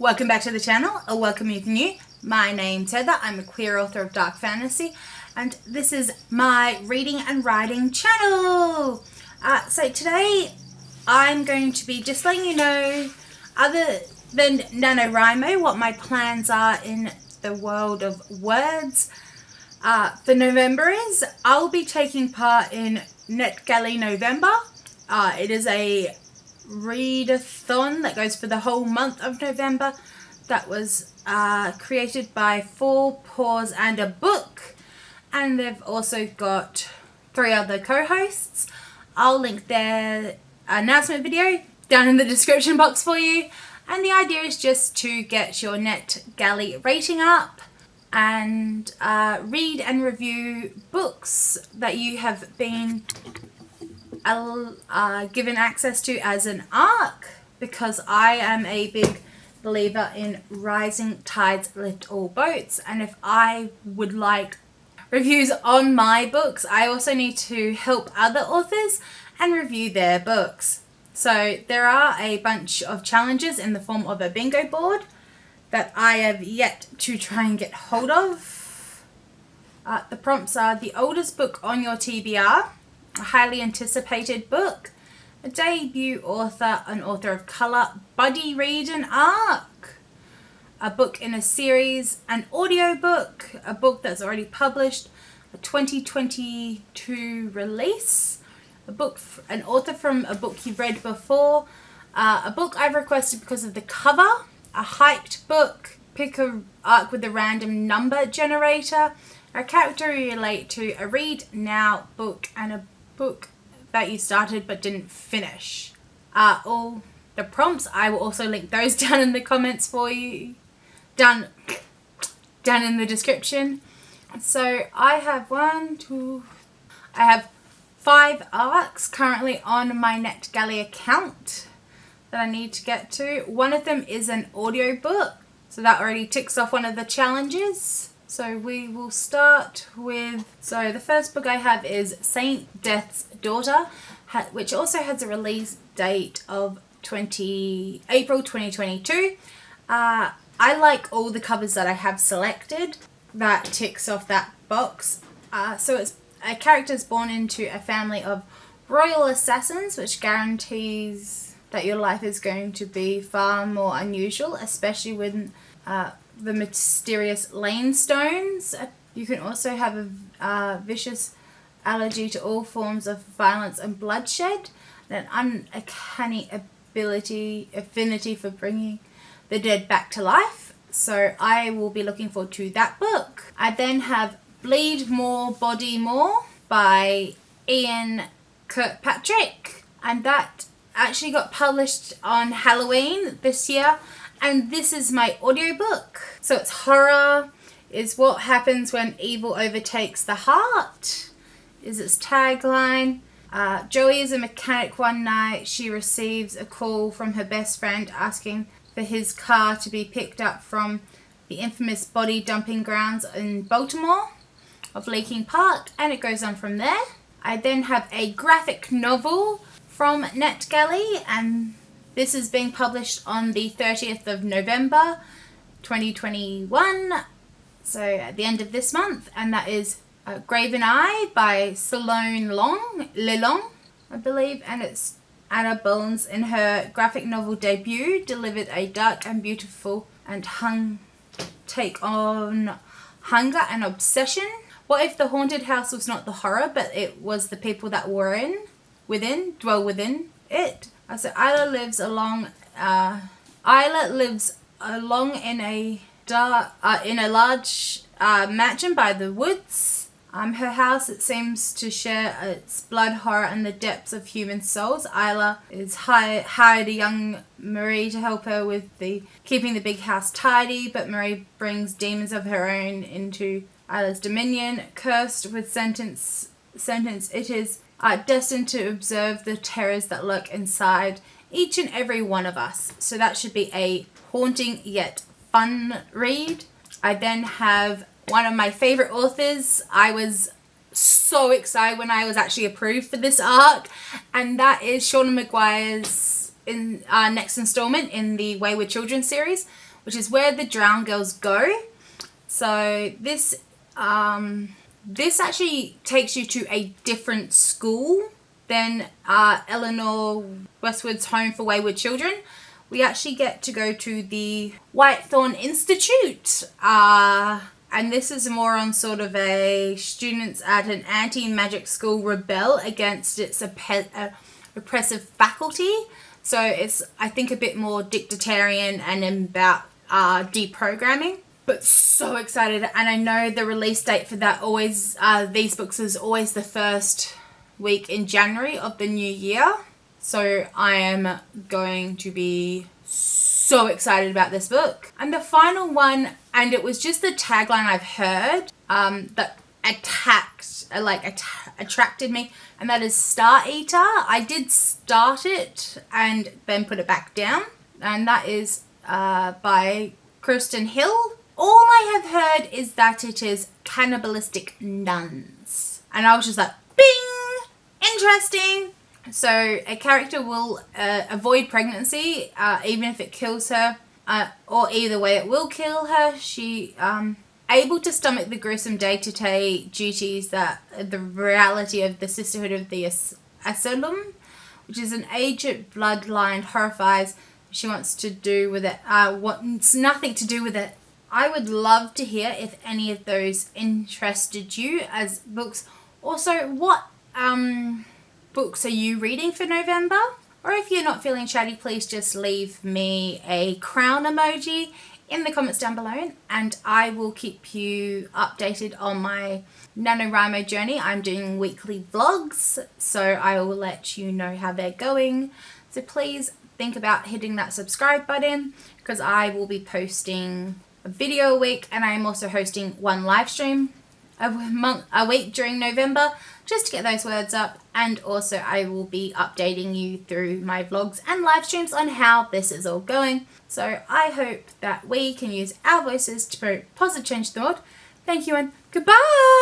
Welcome back to the channel, or welcome if you're new. My name's Heather, I'm a queer author of dark fantasy, and this is my reading and writing channel. So today I'm going to be just letting you know, other than NaNoWriMo, what my plans are in the world of words. For November is, I'll be taking part in NetGalley November. It is a readathon that goes for the whole month of November that was created by 4 Paws and a Book, and they've also got 3 other co-hosts. I'll link their announcement video down in the description box for you, and the idea is just to get your NetGalley rating up and read and review books that you have been given access to as an ARC, because I am a big believer in rising tides lift all boats, and if I would like reviews on my books, I also need to help other authors and review their books. So there are a bunch of challenges in the form of a bingo board that I have yet to try and get hold of. The prompts are: the oldest book on your TBR, a highly anticipated book, a debut author, an author of colour, buddy read an ARC, a book in a series, an audiobook, a book that's already published, a 2022 release, a book, an author from a book you've read before, a book I've requested because of the cover, a hyped book, pick a ARC with a random number generator, a character you relate to, a read now book, and a book that you started but didn't finish. All the prompts, I will also link those down in the comments for you, down in the description. So I have I have 5 ARCs currently on my NetGalley account that I need to get to. One of them is an audiobook, so that already ticks off one of the challenges. So we will start with, so the first book I have is Saint Death's Daughter, which also has a release date of April 2022. I like all the covers that I have selected. That ticks off that box. So it's a character's born into a family of royal assassins, which guarantees that your life is going to be far more unusual, especially when the mysterious lane stones. You can also have a vicious allergy to all forms of violence and bloodshed, and an uncanny affinity for bringing the dead back to life. So I will be looking forward to that book. I then have Bleed More, Body More by Ian Kirkpatrick, and that actually got published on Halloween this year. And this is my audiobook. So it's horror, is what happens when evil overtakes the heart, is its tagline. Joey is a mechanic one night. She receives a call from her best friend asking for his car to be picked up from the infamous body dumping grounds in Baltimore of Leaking Park, and it goes on from there. I then have a graphic novel from NetGalley, and this is being published on the 30th of November 2021, so at the end of this month, and that is Graven Eye by Salone Lelong, I believe, and it's Anna Bones in her graphic novel debut delivered a dark and beautiful and take on hunger and obsession. What if the haunted house was not the horror, but it was the people that were dwell within it? So Isla lives along in a large mansion by the woods. Her house, it seems to share its blood, horror, and the depths of human souls. Isla is hired a young Marie to help her with keeping the big house tidy, but Marie brings demons of her own into Isla's dominion. Cursed with sentence, it is destined to observe the terrors that lurk inside each and every one of us. So that should be a haunting yet fun read. I then have one of my favorite authors. I was so excited when I was actually approved for this ARC, and that is Shauna Maguire's next installment in the Wayward Children series, which is where the drowned girls go. So this actually takes you to a different school than Eleanor Westwood's Home for Wayward Children. We actually get to go to the Whitethorn Institute. And this is more on sort of a students at an anti-magic school rebel against its oppressive faculty. So it's, I think, a bit more dictatorial and about deprogramming. But so excited, and I know the release date for that always, these books is always the first week in January of the new year. So I am going to be so excited about this book. And the final one, and it was just the tagline I've heard that attracted me, and that is Star Eater. I did start it and then put it back down, and that is by Kirsten Hill. All I have heard is that it is cannibalistic nuns, and I was just like, bing, interesting. So a character will avoid pregnancy, even if it kills her, or either way it will kill her. She able to stomach the gruesome day-to-day duties that the reality of the Sisterhood of the Asylum, which is an ancient bloodline, horrifies. She wants to do with it, wants nothing to do with it. I would love to hear if any of those interested you as books. Also, what books are you reading for November? Or if you're not feeling chatty, please just leave me a crown emoji in the comments down below, and I will keep you updated on my NaNoWriMo journey. I'm doing weekly vlogs, so I will let you know how they're going. So please think about hitting that subscribe button, because I will be posting a video a week, and I am also hosting one live stream a week during November, just to get those words up. And also I will be updating you through my vlogs and live streams on how this is all going. So I hope that we can use our voices to promote positive change in the world. Thank you and goodbye.